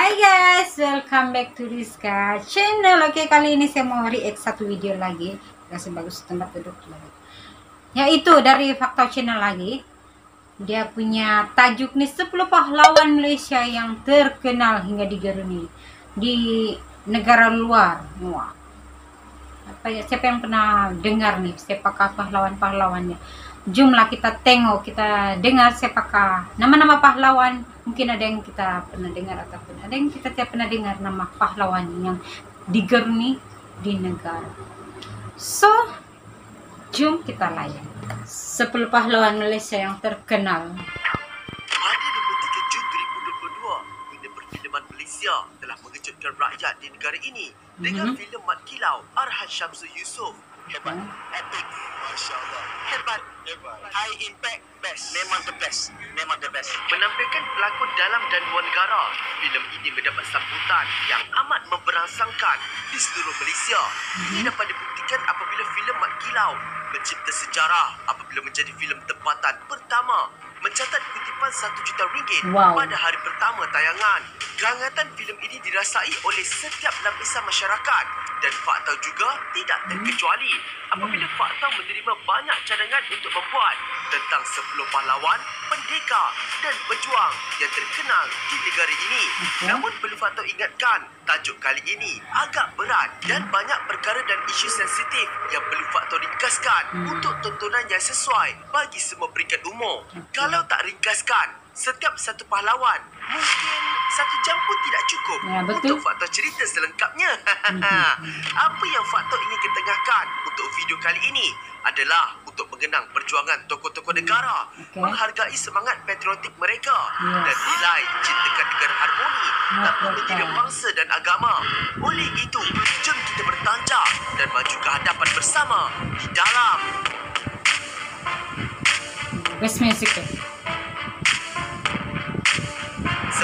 Hai guys, welcome back to Rizka channel. Oke, kali ini saya mau react satu video lagi. Kasih bagus tempat duduk lagi. Yaitu dari Fakta Channel lagi. Dia punya tajuk nih 10 pahlawan Malaysia yang terkenal hingga digeruni di negara luar. Wah. Apa ya, siapa yang pernah dengar nih siapakah pahlawan-pahlawannya? Jumlah kita tengok, kita dengar siapakah nama-nama pahlawan. Mungkin ada yang kita pernah dengar ataupun ada yang kita tidak pernah dengar nama pahlawan yang digeruni di negara. So, jom kita layan 10 pahlawan Malaysia yang terkenal. Pada 23 Jun 2022, dunia perfilman Malaysia telah mengejutkan rakyat di negara ini dengan filem Mat Kilau Arhan Syamsul Yusof. Hebat, epic, Masya Allah. Hebat, high impact, best. Memang the best, memang the best. Menampilkan pelakon dalam dan luar negara, filem ini mendapat sambutan yang amat memberangsangkan di seluruh Malaysia. Ini dapat dibuktikan apabila filem Mat Kilau mencipta sejarah apabila menjadi filem tempatan pertama mencatat kutipan RM1 juta pada hari pertama tayangan. Kehangatan filem ini dirasai oleh setiap lapisan masyarakat dan fakta juga tidak terkecuali apabila fakta menerima banyak cadangan untuk membuat tentang 10 pahlawan, pendekar dan pejuang yang terkenal di negara ini. Namun perlu fakta ingatkan, tajuk kali ini agak berat dan banyak perkara dan isu sensitif yang perlu fakta ringkaskan untuk tontonan yang sesuai bagi semua peringkat umur. Kalau tak ringkaskan, setiap satu pahlawan mungkin 1 jam pun tidak cukup untuk fakta cerita selengkapnya. Apa yang fakta ingin ketengahkan untuk video kali ini adalah untuk mengenang perjuangan tokoh-tokoh negara, menghargai semangat patriotik mereka dan nilai cintakan negara harmoni tanpa menjadi bangsa dan agama. Oleh itu, jom kita bertancap dan maju ke hadapan bersama di dalam Best music. 10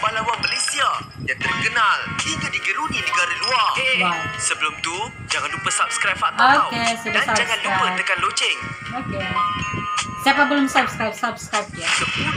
pahlawan Malaysia yang terkenal hingga digeruni negara luar. Sebelum tu, jangan lupa subscribe Fakta Tau dan jangan lupa tekan loceng. Siapa belum subscribe dia. 10.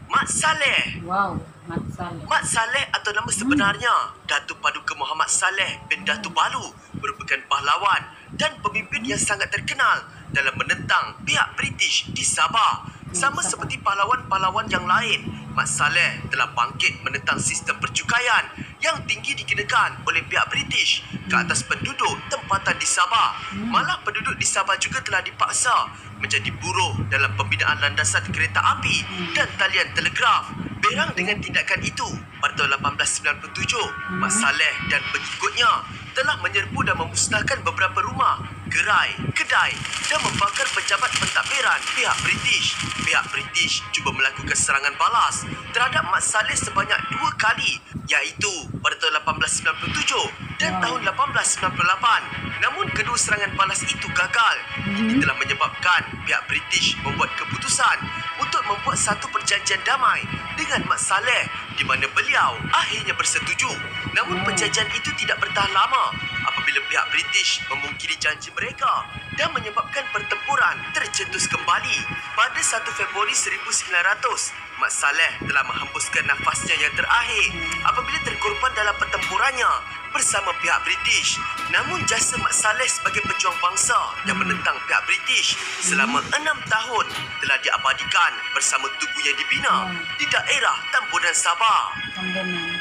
Mat Saleh. Wow, Mat Saleh. Mat Saleh atau nama sebenarnya Datuk Paduka Muhammad Saleh bin Datuk Balu merupakan pahlawan dan pemimpin yang sangat terkenal dalam menentang pihak British di Sabah. Sama seperti pahlawan-pahlawan yang lain, Mat Saleh telah bangkit menentang sistem percukaian yang tinggi dikenakan oleh pihak British ke atas penduduk tempatan di Sabah. Malah penduduk di Sabah juga telah dipaksa menjadi buruh dalam pembinaan landasan kereta api dan talian telegraf. Berang dengan tindakan itu, pada tahun 1897, Mat Saleh dan pengikutnya telah menyerbu dan memusnahkan beberapa rumah, gerai, kedai dan membakar pejabat pentadbiran pihak British. Pihak British cuba melakukan serangan balas terhadap Mat Saleh sebanyak 2 kali, iaitu pada tahun 1897 dan tahun 1898. Namun kedua serangan balas itu gagal. Ini telah menyebabkan pihak British membuat keputusan untuk membuat satu perjanjian damai dengan Mat Saleh di mana beliau akhirnya bersetuju. Namun perjanjian itu tidak bertahan lama apabila pihak British memungkiri janji mereka dan menyebabkan pertempuran tercetus kembali. Pada 1 Februari 1900, Mat Saleh telah menghembuskan nafasnya yang terakhir apabila terkorban dalam pertempurannya bersama pihak British. Namun jasa Mat Saleh sebagai pejuang bangsa yang menentang pihak British selama 6 tahun telah diabadikan bersama tugu yang dibina di daerah Tambunan, Sabah. Tambunan.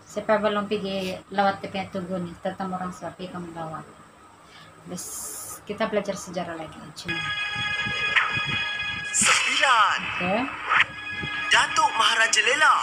Siapa belum pergi lawat tepi tugu nih, tetap orang sapi kamu lawat. Terus kita belajar sejarah lagi. Cuma 9. Datuk Maharaja Lela.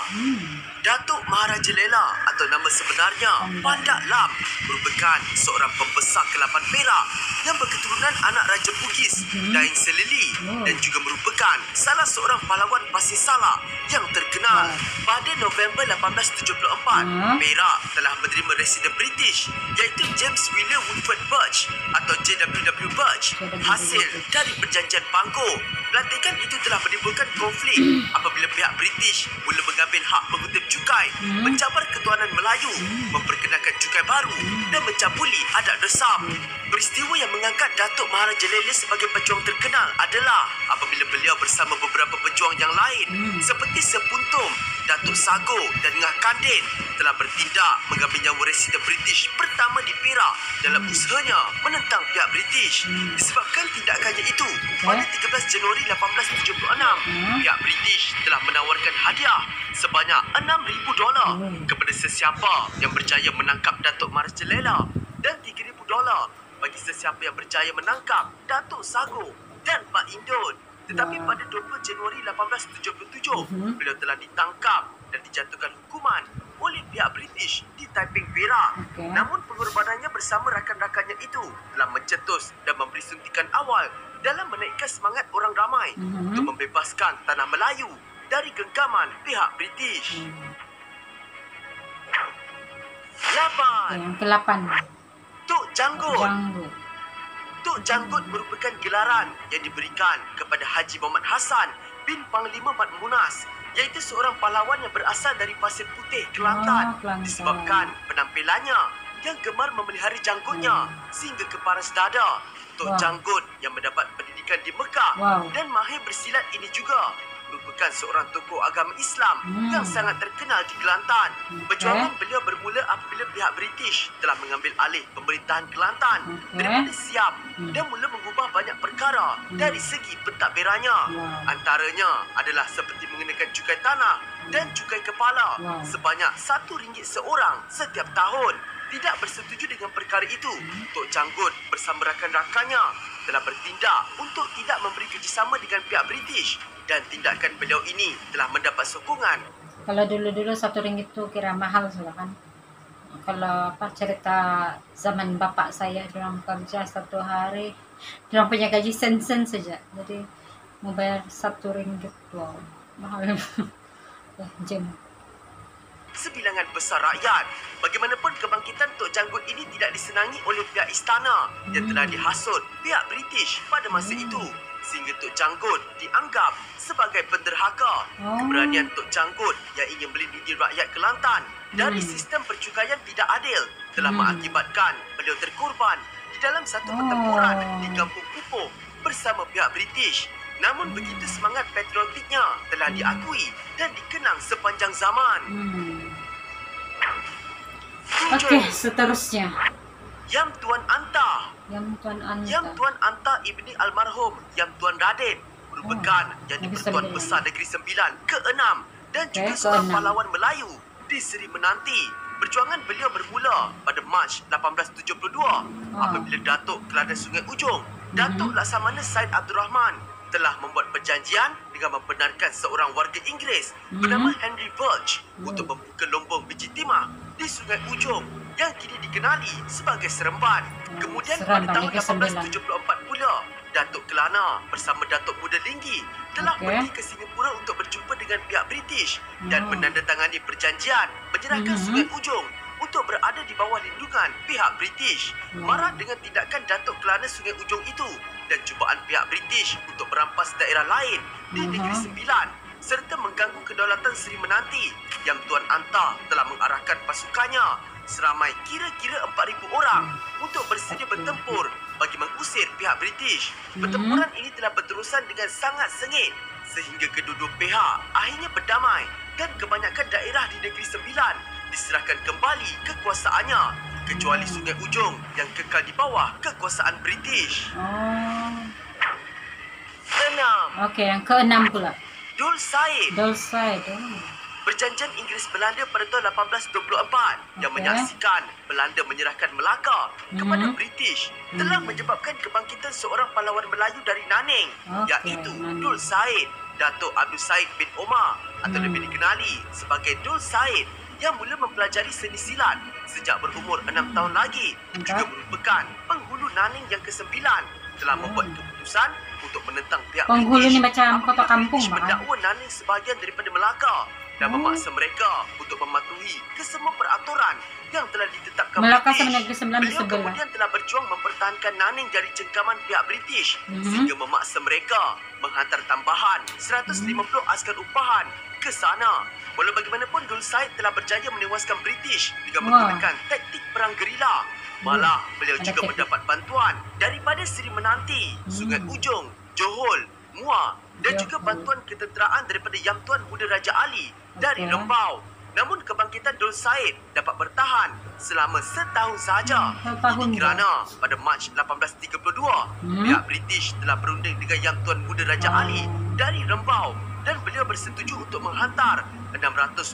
Datuk Maharaja Lela atau nama sebenarnya Pandak Lam merupakan seorang pembesar Kelapan Perak yang berketurunan anak Raja Bugis Dain Selili dan juga merupakan salah seorang pahlawan Pasir Salak yang terkenal. Pada November 1874, Perak telah menerima residen British iaitu James William Woodford Birch atau JWW Birch hasil dari perjanjian Pangkor. Pelantikan itu telah menimbulkan konflik apabila pihak British mula mengambil hak mengutip cukai, mencabar ketuanan Melayu, memperkenalkan cukai baru dan mencabuli adat resam. Peristiwa yang mengangkat Datuk Maharaja Lele sebagai pejuang terkenal adalah apabila beliau bersama beberapa pejuang yang lain seperti Sepuntum, Datuk Sago dan Ngah Kandin telah bertindak mengambil nyawa residen British pertama di Perak dalam usahanya menentang pihak British. Disebabkan tindakannya itu, pada 13 Januari 1876, pihak British telah menawarkan hadiah sebanyak $6,000 kepada sesiapa yang berjaya menangkap Datuk Maharaja Lela dan $3,000 bagi sesiapa yang berjaya menangkap Datuk Sago dan Mak Indon. Tetapi pada 20 Januari 1877, beliau telah ditangkap dan dijatuhkan hukuman oleh pihak British di Taiping, Perak. Namun pengorbanannya bersama rakan-rakannya itu telah mencetus dan memberi suntikan awal dalam menaikkan semangat orang ramai untuk membebaskan tanah Melayu dari genggaman pihak British. 8. Yang ke-8. Tok Janggut. Janggut. Tok Janggut merupakan gelaran yang diberikan kepada Haji Muhammad Hassan bin Panglima Mat Munas, iaitu seorang pahlawan yang berasal dari Pasir Putih, Kelantan. Disebabkan penampilannya yang gemar memelihara janggutnya sehingga ke paras dada. Tok Janggut yang mendapat pendidikan di Mekah dan mahir bersilat ini juga merupakan seorang tokoh agama Islam yang sangat terkenal di Kelantan. Perjuangan beliau bermula apabila pihak British telah mengambil alih pemerintahan Kelantan daripada Siap dan mula mengubah banyak perkara dari segi pentadbirannya. Antaranya adalah seperti mengenakan cukai tanah dan cukai kepala sebanyak RM1 seorang setiap tahun. Tidak bersetuju dengan perkara itu, Tok Janggut bersama rakan-rakannya telah bertindak untuk tidak memberi kerjasama dengan pihak British dan tindakan beliau ini telah mendapat sokongan. Kalau dulu-dulu RM1 tu kira mahal sudah kan. Kalau cerita zaman bapak saya, diorang kerja satu hari, diorang punya gaji sen-sen saja. Jadi mau bayar RM1, wow, mahal. Jam. Sebilangan besar rakyat. Bagaimanapun kebangkitan Tok Janggut ini tidak disenangi oleh pihak istana yang telah dihasut pihak British pada masa itu, sehingga Tok Janggut dianggap sebagai penderhaka. Keberanian Tok Janggut yang ingin melindungi rakyat Kelantan dari sistem percukaian tidak adil telah mengakibatkan beliau terkorban di dalam satu pertempuran di Kampung Kupoh bersama pihak British. Namun begitu semangat patriotiknya telah diakui dan dikenang sepanjang zaman. Okey, seterusnya. Yang Tuan Anta. Yang Tuan Anta. Yang Tuan Anta ibni almarhum Yang Tuan Radin merupakan yang di-Pertuan Besar Negeri Sembilan ke-6 dan juga seorang pahlawan Melayu di Seri Menanti. Perjuangan beliau bermula pada Mac 1872 apabila Datuk Kelantan Sungai Ujong, Datuk Laksamana Said Abdul Rahman telah membuat perjanjian dengan membenarkan seorang warga Inggeris bernama Henry Birch untuk membuka lombong biji timah di Sungai Ujong yang kini dikenali sebagai Seremban. Kemudian pada tahun 1874 pula, Datuk Kelana bersama Datuk Muda Linggi telah pergi ke Singapura untuk berjumpa dengan pihak British dan menandatangani perjanjian menyerahkan Sungai Ujong untuk berada di bawah lindungan pihak British. Marah dengan tindakan Datuk Kelana Sungai Ujong itu dan cubaan pihak British untuk merampas daerah lain di Negeri Sembilan serta mengganggu kedaulatan Seri Menanti, Yang Tuan Anta telah mengarahkan pasukannya seramai kira-kira 4,000 orang untuk bersedia bertempur bagi mengusir pihak British. Pertempuran ini telah berterusan dengan sangat sengit sehingga kedua-dua pihak akhirnya berdamai dan kebanyakan daerah di Negeri Sembilan diserahkan kembali kekuasaannya kecuali Sungai Ujong yang kekal di bawah kekuasaan British. 6. Okey, yang ke-6 pula. Dul Said. Dul Said. Perjanjian Inggeris Belanda pada tahun 1824 yang menyaksikan Belanda menyerahkan Melaka kepada British telah menyebabkan kebangkitan seorang pahlawan Melayu dari Nanning, iaitu Dul Said, Datuk Abdul Said bin Omar atau lebih dikenali sebagai Dul Said, yang mula mempelajari seni silat sejak berumur 6 tahun lagi. Juga merupakan penghulu Nanning yang ke-9 telah membuat keputusan untuk menentang pihak Penghulu British ni macam kota kampung, British mendakwa Nanning sebahagian daripada Melaka dan memaksa mereka untuk mematuhi kesemua peraturan yang telah ditetapkan Melaka British. 1911 di Beliau sebelah. kemudian telah berjuang mempertahankan Nanning dari cengkaman pihak British sehingga memaksa mereka menghantar tambahan 150 askar upahan ke sana. Walau bagaimanapun, Dul Said telah berjaya menewaskan British dengan menggunakan taktik perang gerila. Malah, beliau Ada juga teknik. mendapat bantuan daripada Seri Menanti, Sungai Ujong, Johor, Muar dan juga bantuan ketenteraan daripada Yang Tuan Muda Raja Ali dari Okey. Lembau. Namun kebangkitan Dul Said dapat bertahan selama setahun sahaja. Setahun Ini je. kerana pada Mac 1832, pihak British telah berunding dengan Yang Tuan Muda Raja Ali dari Lembau dan beliau bersetuju untuk menghantar 600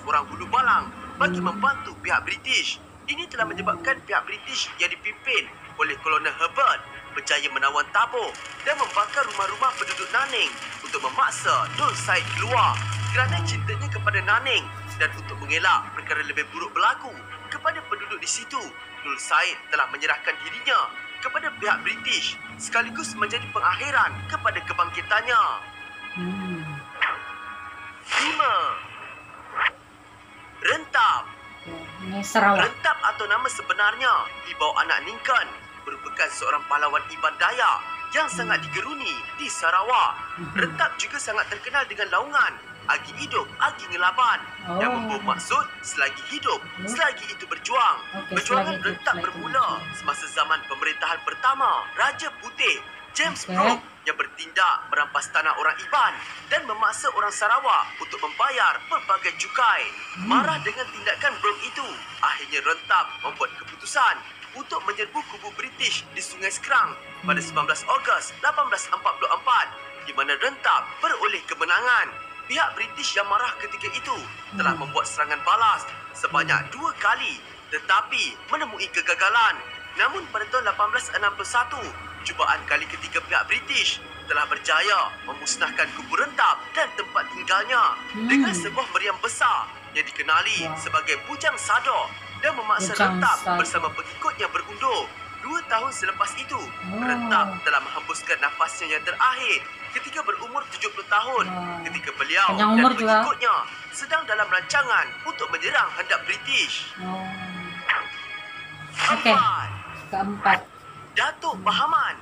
orang hulu balang bagi membantu pihak British. Ini telah menyebabkan pihak British yang dipimpin oleh Kolonel Herbert berjaya menawan tabur dan membakar rumah-rumah penduduk Nanning untuk memaksa Dul Said keluar kerana cintanya kepada Nanning dan untuk mengelak perkara lebih buruk berlaku kepada penduduk di situ. Dul Said telah menyerahkan dirinya kepada pihak British sekaligus menjadi pengakhiran kepada kebangkitannya. 5. Rentap. Ini Sarawak. Rentap atau nama sebenarnya Ibau Anak Ningkan merupakan seorang pahlawan Iban Dayak yang sangat digeruni di Sarawak. Rentap juga sangat terkenal dengan laungan Agi hidup, agi ngelaban yang membawa maksud selagi hidup, selagi itu berjuang. Okey, Perjuangan selagi itu, rentap selagi itu bermula berjuang. semasa zaman pemerintahan pertama Raja Putih James Okey. Brooke yang bertindak merampas tanah orang Iban dan memaksa orang Sarawak untuk membayar pelbagai cukai. Marah dengan tindakan Brooke itu, akhirnya Rentap membuat keputusan untuk menyerbu kubu British di Sungai Sekerang pada 19 Ogos 1844 di mana Rentap beroleh kemenangan. Pihak British yang marah ketika itu telah membuat serangan balas sebanyak 2 kali tetapi menemui kegagalan. Namun pada tahun 1861, cubaan kali ketiga pihak British telah berjaya memusnahkan kubu Rentap dan tempat tinggalnya dengan sebuah meriam besar yang dikenali sebagai Bujang Sador dan memaksa Bujang Rentap Sador. bersama pengikutnya berundur. 2 tahun selepas itu, Rentap telah menghembuskan nafasnya yang terakhir ketika berumur 70 tahun ketika beliau Panjang dan umur juga. pengikutnya sedang dalam rancangan untuk menyerang hendak British. Okey. 4. Keempat. Datuk Bahaman.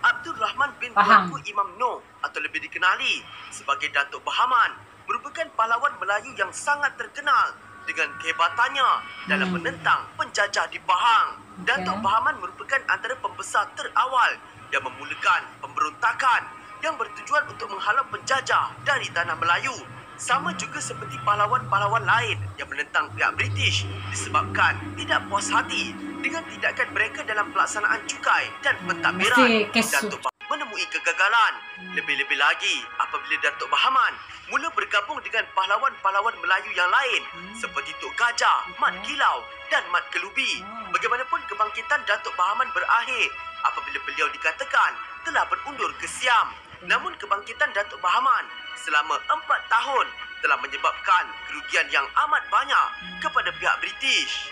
Abdul Rahman bin Bahang. Tuanku Imam Noh atau lebih dikenali sebagai Datuk Bahaman merupakan pahlawan Melayu yang sangat terkenal dengan kehebatannya dalam menentang penjajah di Pahang. Datuk Bahaman merupakan antara pembesar terawal yang memulakan pemberontakan yang bertujuan untuk menghalau penjajah dari tanah Melayu. Sama juga seperti pahlawan-pahlawan lain yang menentang pihak British disebabkan tidak puas hati dengan tindakan mereka dalam pelaksanaan cukai dan pentadbiran. Mesti kesu. Datuk Bahaman menemui kegagalan. Lebih-lebih lagi apabila Datuk Bahaman mula bergabung dengan pahlawan-pahlawan Melayu yang lain seperti Tok Gajah, Mat Kilau dan Mat Kelubi. Bagaimanapun kebangkitan Datuk Bahaman berakhir apabila beliau dikatakan telah berundur ke Siam. Namun kebangkitan Datuk Bahaman selama 4 tahun telah menyebabkan kerugian yang amat banyak kepada pihak British.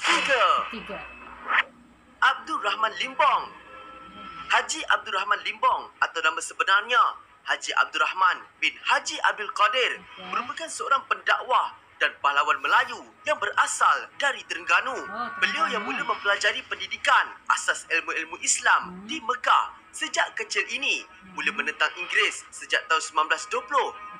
3. 3. Abdul Rahman Limbong. Haji Abdul Rahman Limbong atau nama sebenarnya Haji Abdul Rahman bin Haji Abdul Qadir merupakan seorang pendakwah dan pahlawan Melayu yang berasal dari Terengganu. Beliau yang mula mempelajari pendidikan asas ilmu-ilmu Islam di Mekah sejak kecil ini, mula menentang Inggeris sejak tahun 1920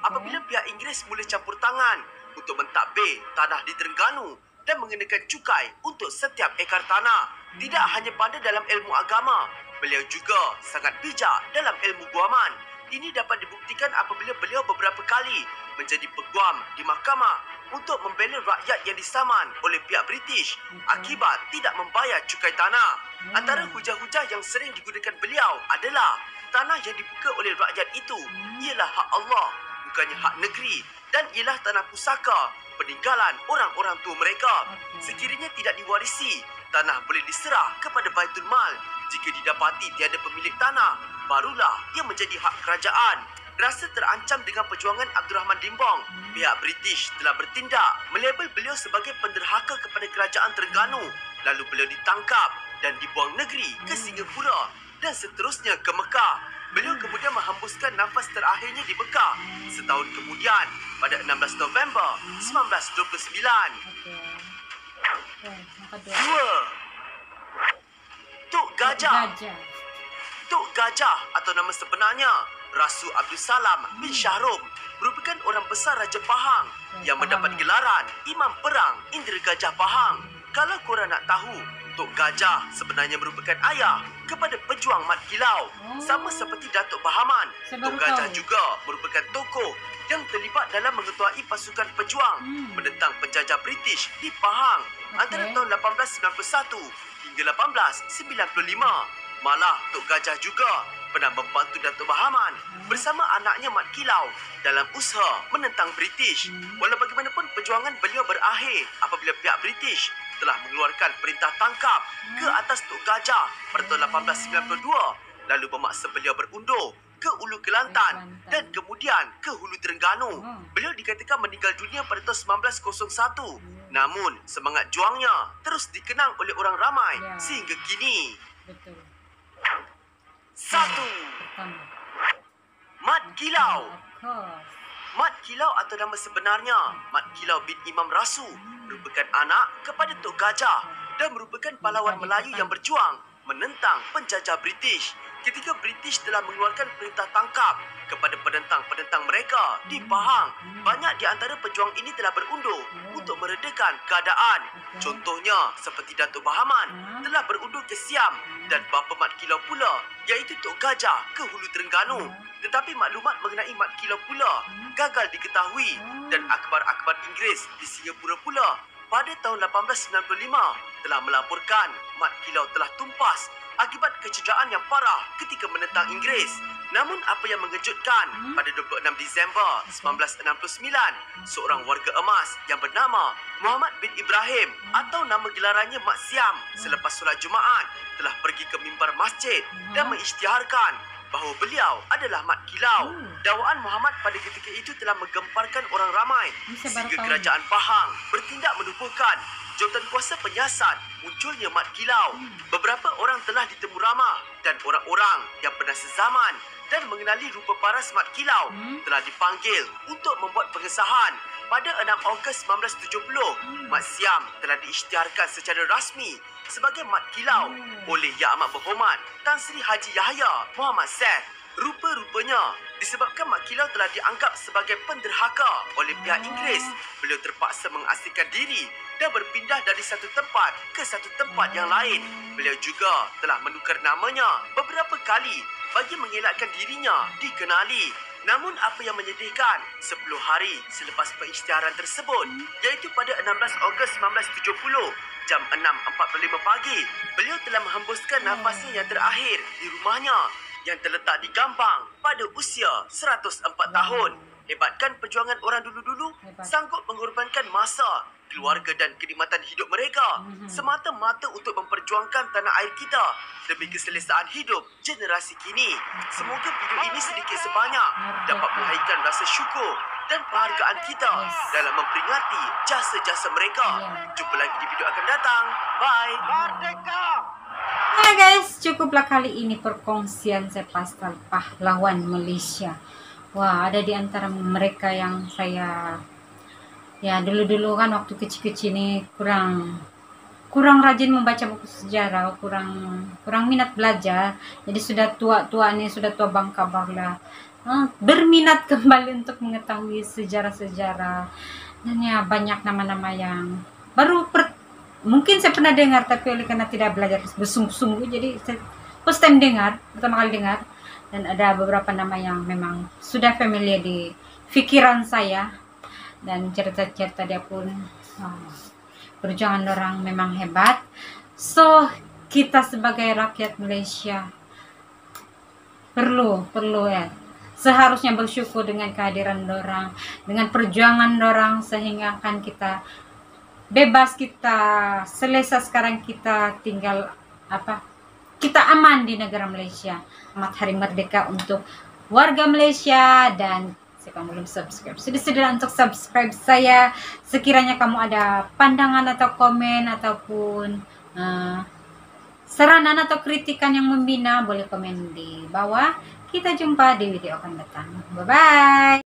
apabila pihak Inggeris mula campur tangan untuk mentadbir tanah di Terengganu dan mengenakan cukai untuk setiap ekar tanah. Tidak hanya pandai dalam ilmu agama, beliau juga sangat bijak dalam ilmu guaman. Ini dapat dibuktikan apabila beliau beberapa kali menjadi peguam di mahkamah untuk membela rakyat yang disaman oleh pihak British akibat tidak membayar cukai tanah. Antara hujah-hujah yang sering digunakan beliau adalah tanah yang dibuka oleh rakyat itu ialah hak Allah, bukannya hak negeri, dan ialah tanah pusaka peninggalan orang-orang tua mereka. Sekiranya tidak diwarisi, tanah boleh diserah kepada Baitul Mal. Jika didapati tiada pemilik tanah, barulah ia menjadi hak kerajaan. Rasa terancam dengan perjuangan Abdul Rahman Limbong, pihak British telah bertindak melabel beliau sebagai penderhaka kepada kerajaan Terengganu. Lalu beliau ditangkap dan dibuang negeri ke Singapura dan seterusnya ke Mekah. Beliau kemudian menghembuskan nafas terakhirnya di Mekah setahun kemudian pada 16 November 1929. Okey. Yang kedua. 2. Tok Gajah. Gajah. Tok Gajah atau nama sebenarnya Rasu Abdul Salam bin Syahrum merupakan orang besar Raja Pahang yang mendapat gelaran Imam Perang Indra Gajah Pahang. Kalau korang nak tahu, Tok Gajah sebenarnya merupakan ayah kepada pejuang Mat Kilau. Sama seperti Datuk Bahaman, Tok Gajah juga merupakan tokoh yang terlibat dalam mengetuai pasukan pejuang menentang penjajah British di Pahang antara tahun 1891 hingga 1895. Malah Tok Gajah juga pernah membantu Datuk Bahaman bersama anaknya Mat Kilau dalam usaha menentang British. Walau bagaimanapun perjuangan beliau berakhir apabila pihak British telah mengeluarkan perintah tangkap ke atas Tok Gajah pada tahun 1892, lalu memaksa beliau berundur ke Ulu Kelantan dan kemudian ke Hulu Terengganu. Beliau dikatakan meninggal dunia pada tahun 1901. Namun semangat juangnya terus dikenang oleh orang ramai sehingga kini. Betul. 1. Pertama. Mat Kilau. Of course. Mat Kilau atau nama sebenarnya Mat Kilau bin Imam Rasu merupakan anak kepada Tok Gajah dan merupakan pahlawan Melayu yang berjuang menentang penjajah British. Ketika British telah mengeluarkan perintah tangkap kepada penentang-penentang mereka di Pahang, banyak di antara pejuang ini telah berundur untuk meredakan keadaan. Contohnya seperti Datuk Bahaman telah berundur ke Siam dan bapa Mat Kilau pula iaitu Tok Gajah ke Hulu Terengganu. Tetapi maklumat mengenai Mat Kilau pula gagal diketahui dan akhbar-akhbar Inggeris di Singapura pula pada tahun 1895 telah melaporkan Mat Kilau telah tumpas akibat kecederaan yang parah ketika menentang Inggeris. Namun apa yang mengejutkan, pada 26 Disember 1969, seorang warga emas yang bernama Muhammad bin Ibrahim atau nama gelarannya Mat Siam selepas solat Jumaat telah pergi ke mimbar masjid dan mengisytiharkan bahawa beliau adalah Mat Kilau. Dakwaan Muhammad pada ketika itu telah menggemparkan orang ramai sehingga kerajaan Pahang bertindak menubuhkan jawatan kuasa penyiasat munculnya Mat Kilau. Beberapa orang telah ditemu ramah dan orang-orang yang pernah sezaman dan mengenali rupa paras Mat Kilau telah dipanggil untuk membuat pengesahan. Pada 6 Ogos 1970, Mat Siam telah diisytiharkan secara rasmi sebagai Mat Kilau oleh Yang Amat Berhormat Tan Sri Haji Yahya Muhammad Seth. Rupa-rupanya, disebabkan Mat Kilau telah dianggap sebagai penderhaka oleh pihak Inggeris, beliau terpaksa mengasingkan diri dan berpindah dari satu tempat ke satu tempat yang lain. Beliau juga telah menukar namanya beberapa kali bagi mengelakkan dirinya dikenali. Namun apa yang menyedihkan, 10 hari selepas pengisytiharan tersebut, iaitu pada 16 Ogos 1970, jam 6.45 pagi, beliau telah menghembuskan nafasnya yang terakhir di rumahnya yang terletak di Gambang pada usia 104 tahun. Hebatkan perjuangan orang dulu-dulu sanggup mengorbankan masa, keluarga dan kenikmatan hidup mereka semata-mata untuk memperjuangkan tanah air kita demi keselesaan hidup generasi kini. Semoga video ini sedikit sebanyak dapat melahirkan rasa syukur dan penghargaan kita dalam memperingati jasa-jasa mereka. Jumpa lagi di video akan datang. Bye. Merdeka! Nah guys, cukuplah kali ini perkongsian saya pasal pahlawan Malaysia. Wah, ada di antara mereka yang saya dulu-dulu kan waktu kecil-kecil ini kurang rajin membaca buku sejarah, kurang minat belajar. Jadi sudah tua nih, sudah tua bangka lah, berminat kembali untuk mengetahui sejarah-sejarah. Dan ya banyak nama-nama yang mungkin saya pernah dengar, tapi oleh karena tidak belajar bersungguh-sungguh, jadi saya pertama kali dengar. Dan ada beberapa nama yang memang sudah familiar di pikiran saya. Dan cerita-cerita dia pun, perjuangan orang memang hebat. So, kita sebagai rakyat Malaysia perlu ya, seharusnya bersyukur dengan kehadiran orang, dengan perjuangan orang, sehingga kan kita bebas, kita selesa sekarang, kita tinggal kita aman di negara Malaysia. Selamat Hari Merdeka untuk warga Malaysia. Dan siapa yang belum subscribe, sudah untuk subscribe saya. Sekiranya kamu ada pandangan atau komen ataupun saranan atau kritikan yang membina, boleh komen di bawah. Kita jumpa di video akan datang. Bye-bye!